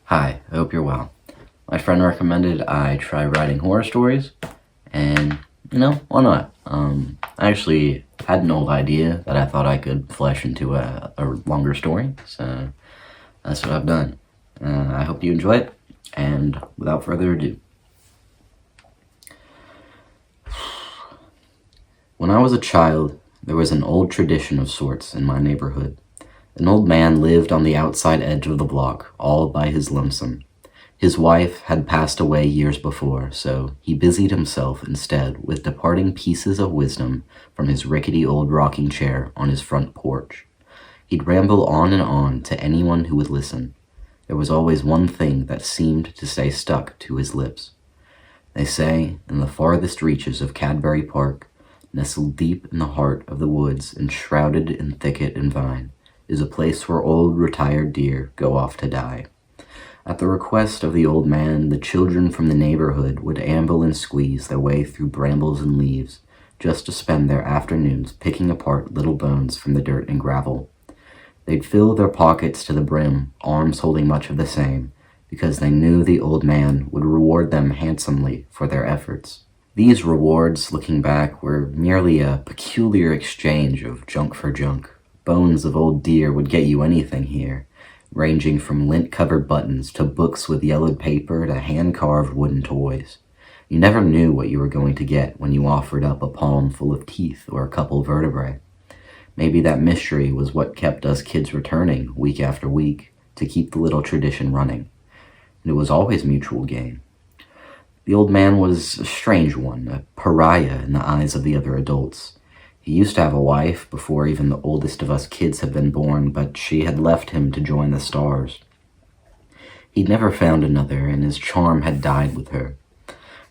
Hi, I hope you're well. My friend recommended I try writing horror stories, and why not? I actually had an old idea that I thought I could flesh into a longer story, so that's what I've done. I hope you enjoy it, and without further ado. When I was a child, there was an old tradition of sorts in my neighborhood. An old man lived on the outside edge of the block, all by his lonesome. His wife had passed away years before, so he busied himself instead with departing pieces of wisdom from his rickety old rocking chair on his front porch. He'd ramble on and on to anyone who would listen. There was always one thing that seemed to stay stuck to his lips. They say, in the farthest reaches of Cadbury Park, nestled deep in the heart of the woods and shrouded in thicket and vine, is a place where old retired deer go off to die. At the request of the old man, the children from the neighborhood would amble and squeeze their way through brambles and leaves, just to spend their afternoons picking apart little bones from the dirt and gravel. They'd fill their pockets to the brim, arms holding much of the same, because they knew the old man would reward them handsomely for their efforts. These rewards, looking back, were merely a peculiar exchange of junk for junk. Bones of old deer would get you anything here, ranging from lint-covered buttons to books with yellowed paper to hand-carved wooden toys. You never knew what you were going to get when you offered up a palm full of teeth or a couple vertebrae. Maybe that mystery was what kept us kids returning week after week to keep the little tradition running. And it was always mutual gain. The old man was a strange one, a pariah in the eyes of the other adults. He used to have a wife before even the oldest of us kids had been born, but she had left him to join the stars. He'd never found another, and his charm had died with her.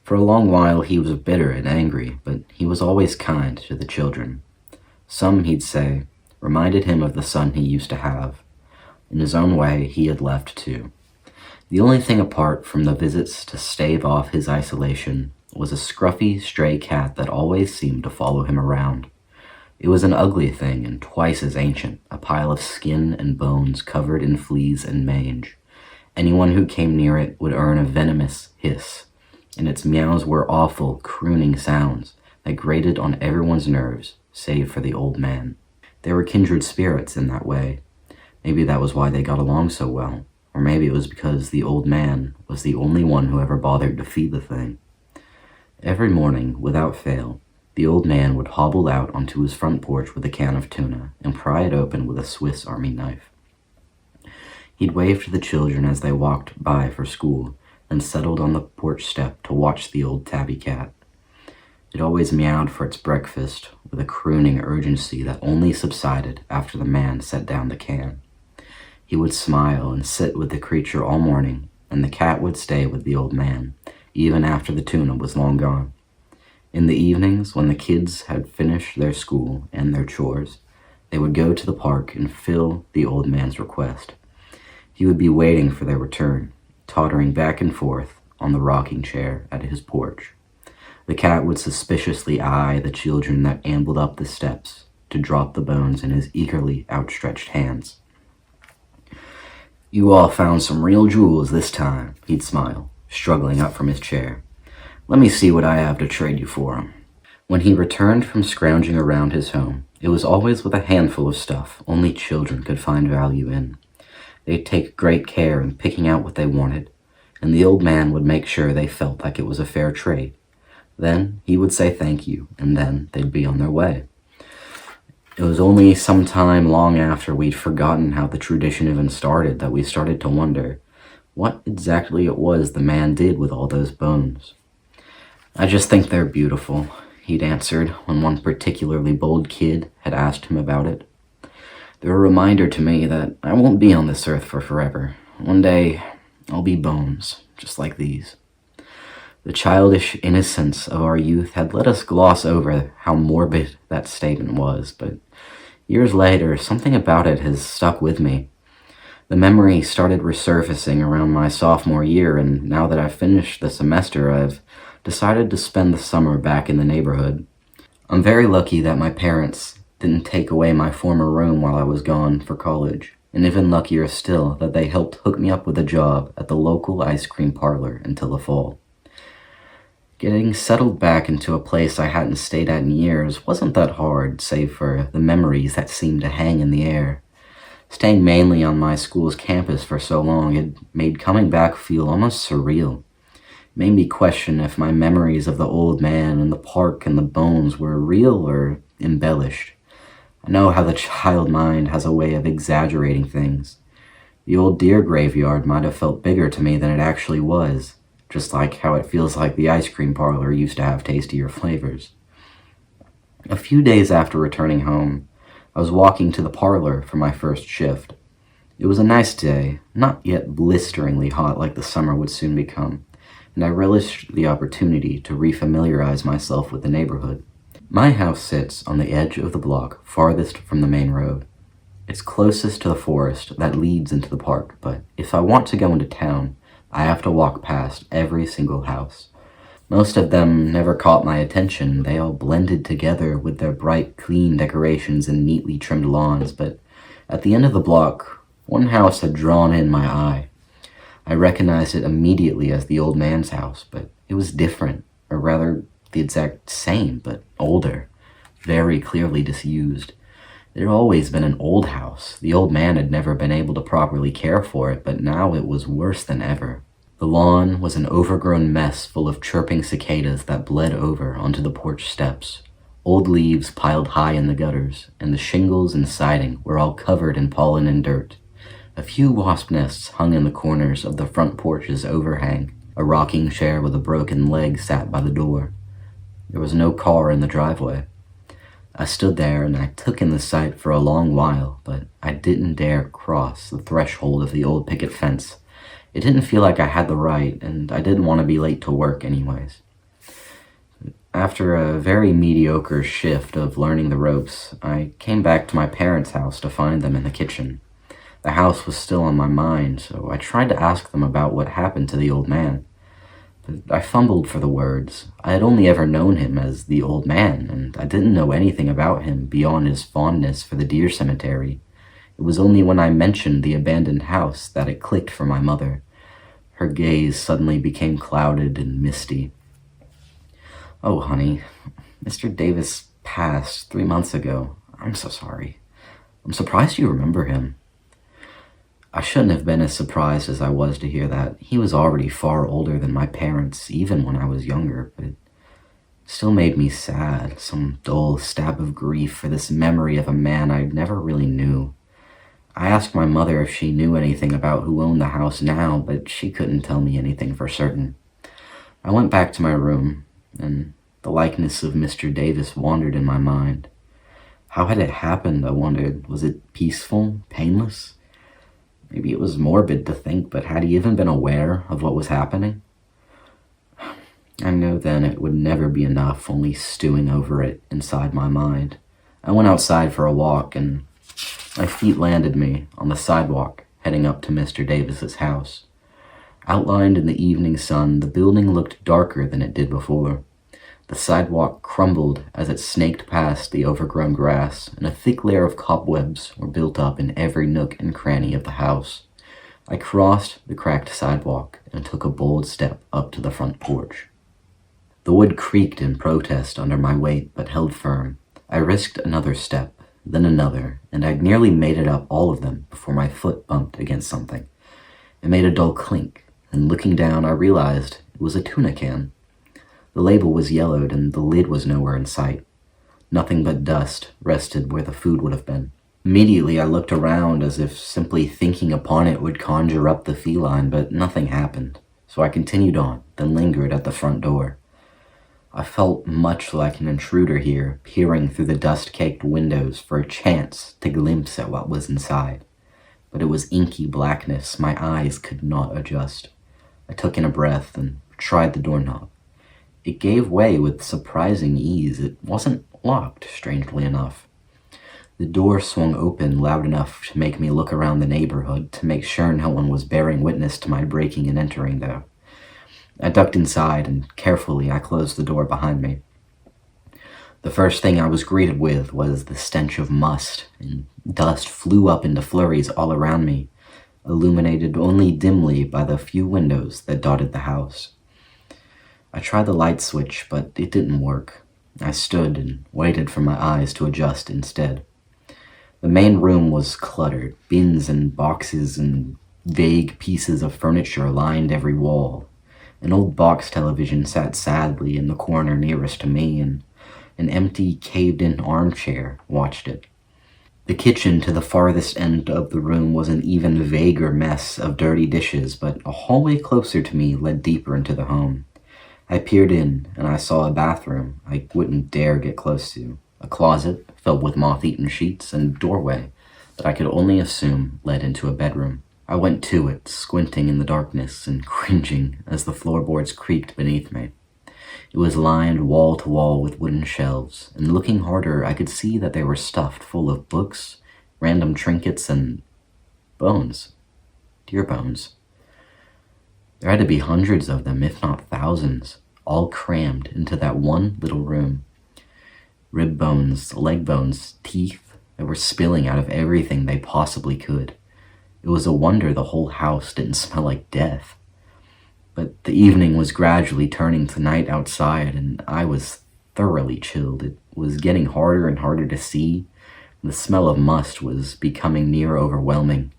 For a long while he was bitter and angry, but he was always kind to the children. Some, he'd say, reminded him of the son he used to have. In his own way, he had left too. The only thing apart from the visits to stave off his isolation was a scruffy, stray cat that always seemed to follow him around. It was an ugly thing and twice as ancient, a pile of skin and bones covered in fleas and mange. Anyone who came near it would earn a venomous hiss, and its meows were awful, crooning sounds that grated on everyone's nerves, save for the old man. They were kindred spirits in that way. Maybe that was why they got along so well. Or maybe it was because the old man was the only one who ever bothered to feed the thing. Every morning, without fail, the old man would hobble out onto his front porch with a can of tuna and pry it open with a Swiss Army knife. He'd wave to the children as they walked by for school, then settled on the porch step to watch the old tabby cat. It always meowed for its breakfast with a crooning urgency that only subsided after the man set down the can. He would smile and sit with the creature all morning, and the cat would stay with the old man, even after the tuna was long gone. In the evenings, when the kids had finished their school and their chores, they would go to the park and fill the old man's request. He would be waiting for their return, tottering back and forth on the rocking chair at his porch. The cat would suspiciously eye the children that ambled up the steps to drop the bones in his eagerly outstretched hands. "You all found some real jewels this time," he'd smile, struggling up from his chair. "Let me see what I have to trade you for 'em." When he returned from scrounging around his home, it was always with a handful of stuff only children could find value in. They'd take great care in picking out what they wanted, and the old man would make sure they felt like it was a fair trade. Then he would say thank you, and then they'd be on their way. It was only some time long after we'd forgotten how the tradition even started that we started to wonder what exactly it was the man did with all those bones. "I just think they're beautiful," he'd answered when one particularly bold kid had asked him about it. "They're a reminder to me that I won't be on this earth for forever. One day, I'll be bones, just like these." The childish innocence of our youth had let us gloss over how morbid that statement was, but years later, something about it has stuck with me. The memory started resurfacing around my sophomore year, and now that I've finished the semester, I've decided to spend the summer back in the neighborhood. I'm very lucky that my parents didn't take away my former room while I was gone for college. and even luckier still that they helped hook me up with a job at the local ice cream parlor until the fall. Getting settled back into a place I hadn't stayed at in years wasn't that hard, save for the memories that seemed to hang in the air. Staying mainly on my school's campus for so long, it made coming back feel almost surreal. It made me question if my memories of the old man and the park and the bones were real or embellished. I know how the child mind has a way of exaggerating things. The old deer graveyard might have felt bigger to me than it actually was, just like how it feels like the ice cream parlor used to have tastier flavors. A few days after returning home, I was walking to the parlor for my first shift. It was a nice day, not yet blisteringly hot like the summer would soon become, and I relished the opportunity to refamiliarize myself with the neighborhood. My house sits on the edge of the block farthest from the main road. It's closest to the forest that leads into the park, but if I want to go into town, I have to walk past every single house. Most of them never caught my attention. They all blended together with their bright, clean decorations and neatly trimmed lawns, but at the end of the block, one house had drawn in my eye. I recognized it immediately as the old man's house, but it was different, or rather, the exact same, but older, very clearly disused. It had always been an old house. The old man had never been able to properly care for it, but now it was worse than ever. The lawn was an overgrown mess full of chirping cicadas that bled over onto the porch steps. Old leaves piled high in the gutters, and the shingles and siding were all covered in pollen and dirt. A few wasp nests hung in the corners of the front porch's overhang. A rocking chair with a broken leg sat by the door. There was no car in the driveway. I stood there and I took in the sight for a long while, but I didn't dare cross the threshold of the old picket fence. It didn't feel like I had the right, and I didn't want to be late to work anyways. After a very mediocre shift of learning the ropes, I came back to my parents' house to find them in the kitchen. The house was still on my mind, so I tried to ask them about what happened to the old man. I fumbled for the words. I had only ever known him as the old man, and I didn't know anything about him beyond his fondness for the deer cemetery. It was only when I mentioned the abandoned house that it clicked for my mother. Her gaze suddenly became clouded and misty. "Oh, honey, Mr. Davis passed 3 months ago. I'm so sorry. I'm surprised you remember him." I shouldn't have been as surprised as I was to hear that. He was already far older than my parents, even when I was younger, but it still made me sad, some dull stab of grief for this memory of a man I never really knew. I asked my mother if she knew anything about who owned the house now, but she couldn't tell me anything for certain. I went back to my room, and the likeness of Mr. Davis wandered in my mind. How had it happened, I wondered? Was it peaceful, painless? Maybe it was morbid to think, but had he even been aware of what was happening? I knew then it would never be enough, only stewing over it inside my mind. I went outside for a walk, and my feet landed me on the sidewalk heading up to Mr. Davis's house. Outlined in the evening sun, the building looked darker than it did before. The sidewalk crumbled as it snaked past the overgrown grass, and a thick layer of cobwebs were built up in every nook and cranny of the house. I crossed the cracked sidewalk and took a bold step up to the front porch. The wood creaked in protest under my weight, but held firm. I risked another step, then another, and I'd nearly made it up all of them before my foot bumped against something. It made a dull clink, and looking down, I realized it was a tuna can. The label was yellowed, and the lid was nowhere in sight. Nothing but dust rested where the food would have been. Immediately, I looked around as if simply thinking upon it would conjure up the feline, but nothing happened. So I continued on, then lingered at the front door. I felt much like an intruder here, peering through the dust-caked windows for a chance to glimpse at what was inside. But it was inky blackness my eyes could not adjust. I took in a breath and tried the doorknob. It gave way with surprising ease. It wasn't locked, strangely enough. The door swung open loud enough to make me look around the neighborhood to make sure no one was bearing witness to my breaking and entering there. I ducked inside, and carefully I closed the door behind me. The first thing I was greeted with was the stench of must, and dust flew up into flurries all around me, illuminated only dimly by the few windows that dotted the house. I tried the light switch, but it didn't work. I stood and waited for my eyes to adjust instead. The main room was cluttered. Bins and boxes and vague pieces of furniture lined every wall. An old box television sat sadly in the corner nearest to me, and an empty, caved-in armchair watched it. The kitchen to the farthest end of the room was an even vaguer mess of dirty dishes, but a hallway closer to me led deeper into the home. I peered in, and I saw a bathroom I wouldn't dare get close to, a closet filled with moth-eaten sheets, and a doorway that I could only assume led into a bedroom. I went to it, squinting in the darkness and cringing as the floorboards creaked beneath me. It was lined wall to wall with wooden shelves, and looking harder I could see that they were stuffed full of books, random trinkets, and bones. Deer bones. There had to be hundreds of them, if not thousands, all crammed into that one little room. Rib bones, leg bones, teeth that were spilling out of everything they possibly could. It was a wonder the whole house didn't smell like death. But the evening was gradually turning to night outside, and I was thoroughly chilled. It was getting harder and harder to see. The smell of must was becoming near overwhelming.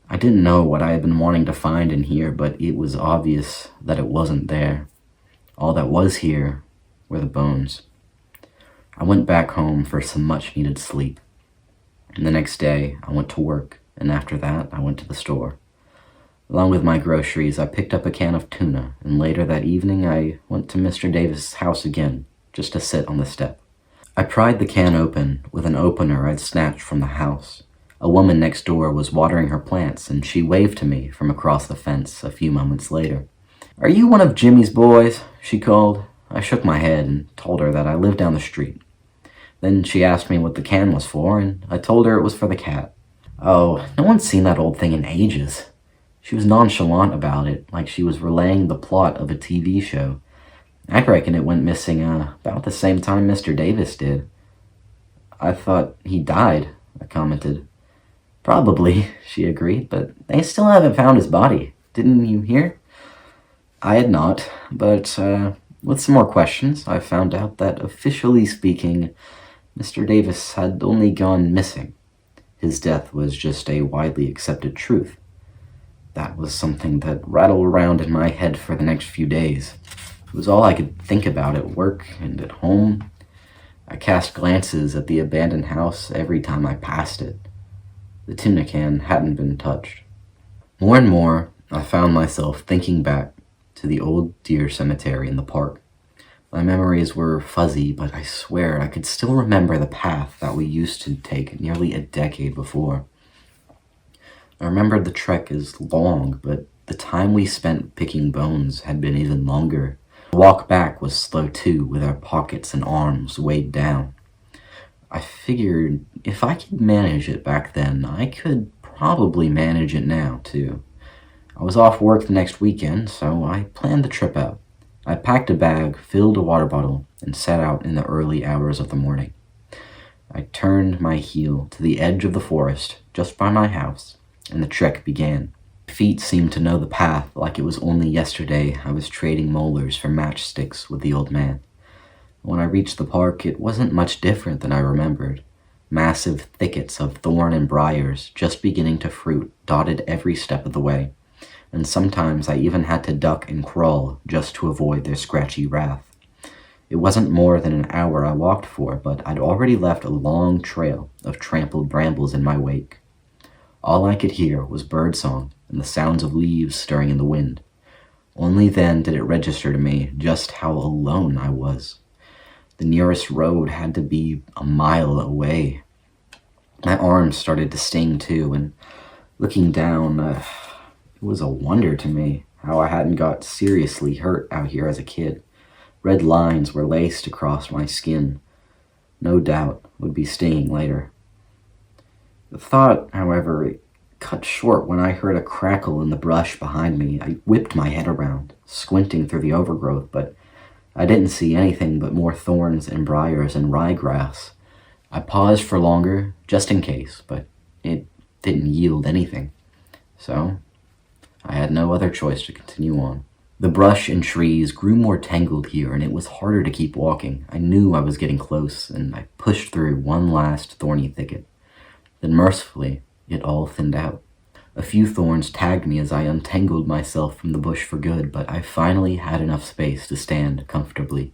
I didn't know what I had been wanting to find in here, but it was obvious that it wasn't there. All that was here were the bones. I went back home for some much-needed sleep. And the next day, I went to work, and after that, I went to the store. Along with my groceries, I picked up a can of tuna, and later that evening, I went to Mr. Davis' house again, just to sit on the step. I pried the can open with an opener I'd snatched from the house. A woman next door was watering her plants, and she waved to me from across the fence a few moments later. "Are you one of Jimmy's boys?" she called. I shook my head and told her that I lived down the street. Then she asked me what the can was for, and I told her it was for the cat. "Oh, no one's seen that old thing in ages." She was nonchalant about it, like she was relaying the plot of a TV show. "I reckon it went missing about the same time Mr. Davis did." "I thought he died," I commented. "Probably," she agreed, "but they still haven't found his body. Didn't you hear?" I had not, but with some more questions, I found out that, officially speaking, Mr. Davis had only gone missing. His death was just a widely accepted truth. That was something that rattled around in my head for the next few days. It was all I could think about at work and at home. I cast glances at the abandoned house every time I passed it. The tuna can hadn't been touched. More and more, I found myself thinking back to the old deer cemetery in the park. My memories were fuzzy, but I swear I could still remember the path that we used to take nearly a decade before. I remembered the trek as long, but the time we spent picking bones had been even longer. The walk back was slow too, with our pockets and arms weighed down. I figured if I could manage it back then, I could probably manage it now too. I was off work the next weekend, so I planned the trip out. I packed a bag, filled a water bottle, and set out in the early hours of the morning. I turned my heel to the edge of the forest just by my house, and the trek began. My feet seemed to know the path like it was only yesterday I was trading molars for matchsticks with the old man. When I reached the park, it wasn't much different than I remembered. Massive thickets of thorn and briars just beginning to fruit dotted every step of the way, and sometimes I even had to duck and crawl just to avoid their scratchy wrath. It wasn't more than an hour I walked for, but I'd already left a long trail of trampled brambles in my wake. All I could hear was birdsong and the sounds of leaves stirring in the wind. Only then did it register to me just how alone I was. The nearest road had to be a mile away. My arms started to sting too, and looking down, it was a wonder to me how I hadn't got seriously hurt out here as a kid. Red lines were laced across my skin. No doubt would be stinging later. The thought, however, it cut short when I heard a crackle in the brush behind me. I whipped my head around, squinting through the overgrowth, but I didn't see anything but more thorns and briars and ryegrass. I paused for longer, just in case, but it didn't yield anything. So I had no other choice to continue on. The brush and trees grew more tangled here, and it was harder to keep walking. I knew I was getting close, and I pushed through one last thorny thicket. Then mercifully, it all thinned out. A few thorns tagged me as I untangled myself from the bush for good, but I finally had enough space to stand comfortably.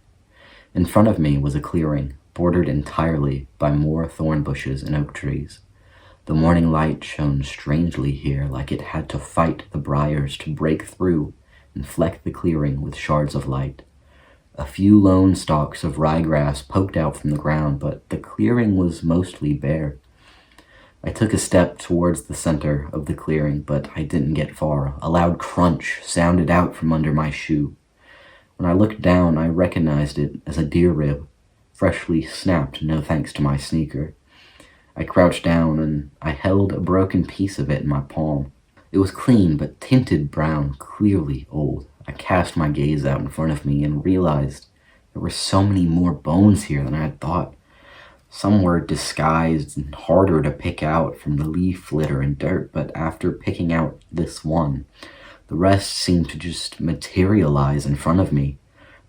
In front of me was a clearing, bordered entirely by more thorn bushes and oak trees. The morning light shone strangely here, like it had to fight the briars to break through and fleck the clearing with shards of light. A few lone stalks of ryegrass poked out from the ground, but the clearing was mostly bare. I took a step towards the center of the clearing, but I didn't get far. A loud crunch sounded out from under my shoe. When I looked down, I recognized it as a deer rib, freshly snapped no thanks to my sneaker. I crouched down and I held a broken piece of it in my palm. It was clean but tinted brown, clearly old. I cast my gaze out in front of me and realized there were so many more bones here than I had thought. Some were disguised and harder to pick out from the leaf litter and dirt, but after picking out this one, the rest seemed to just materialize in front of me.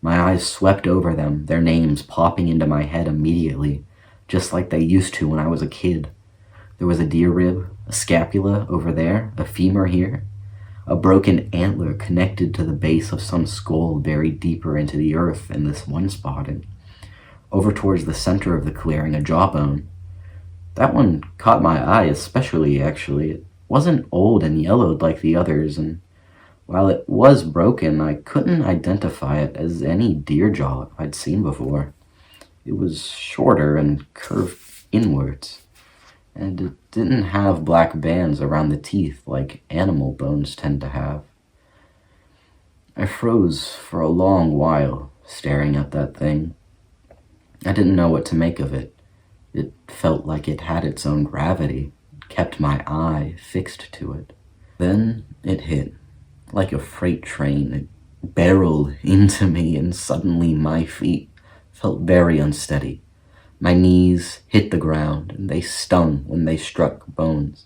My eyes swept over them, their names popping into my head immediately, just like they used to when I was a kid. There was a deer rib, a scapula over there, a femur here, a broken antler connected to the base of some skull buried deeper into the earth in this one spot, and over towards the center of the clearing, a jawbone. That one caught my eye especially, actually. It wasn't old and yellowed like the others, and while it was broken, I couldn't identify it as any deer jaw I'd seen before. It was shorter and curved inwards, and it didn't have black bands around the teeth like animal bones tend to have. I froze for a long while, staring at that thing. I didn't know what to make of it. It felt like it had its own gravity, kept my eye fixed to it. Then it hit, like a freight train. It barreled into me, and suddenly my feet felt very unsteady. My knees hit the ground, and they stung when they struck bones.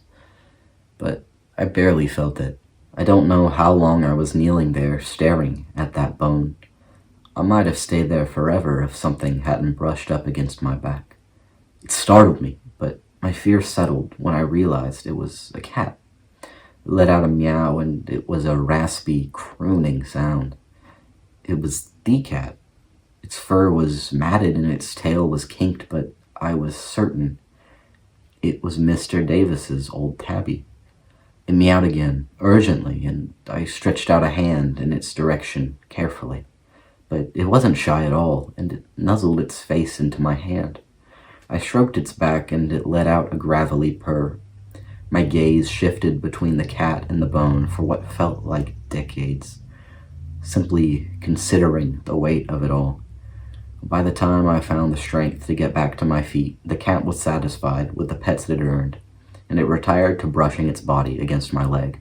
But I barely felt it. I don't know how long I was kneeling there, staring at that bone. I might have stayed there forever if something hadn't brushed up against my back. It startled me, but my fear settled when I realized it was a cat. It let out a meow, and it was a raspy, crooning sound. It was the cat. Its fur was matted and its tail was kinked, but I was certain it was Mr. Davis's old tabby. It meowed again, urgently, and I stretched out a hand in its direction carefully. But it wasn't shy at all, and it nuzzled its face into my hand. I stroked its back, and it let out a gravelly purr. My gaze shifted between the cat and the bone for what felt like decades, simply considering the weight of it all. By the time I found the strength to get back to my feet, the cat was satisfied with the pets it had earned, and it retired to brushing its body against my leg.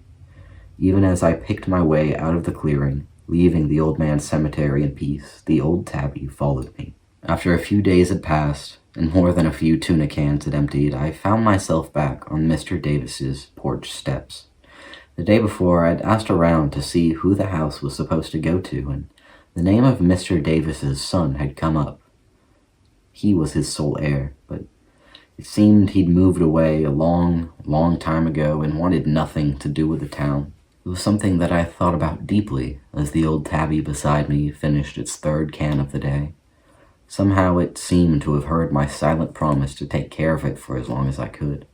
Even as I picked my way out of the clearing, leaving the old man's cemetery in peace, the old tabby followed me. After a few days had passed, and more than a few tuna cans had emptied, I found myself back on Mr. Davis's porch steps. The day before, I'd asked around to see who the house was supposed to go to, and the name of Mr. Davis's son had come up. He was his sole heir, but it seemed he'd moved away a long, long time ago and wanted nothing to do with the town. It was something that I thought about deeply as the old tabby beside me finished its third can of the day. Somehow it seemed to have heard my silent promise to take care of it for as long as I could.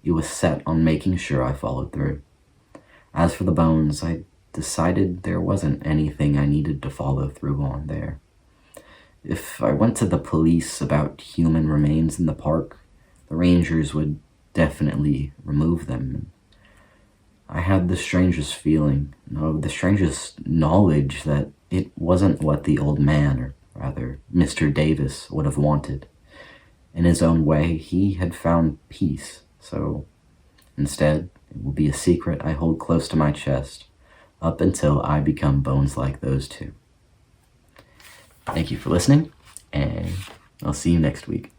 It was set on making sure I followed through. As for the bones, I decided there wasn't anything I needed to follow through on there. If I went to the police about human remains in the park, the rangers would definitely remove them. I had the strangest feeling, no, the strangest knowledge that it wasn't what the old man, or rather Mr. Davis, would have wanted. In his own way, he had found peace, so instead, it will be a secret I hold close to my chest, up until I become bones like those two. Thank you for listening, and I'll see you next week.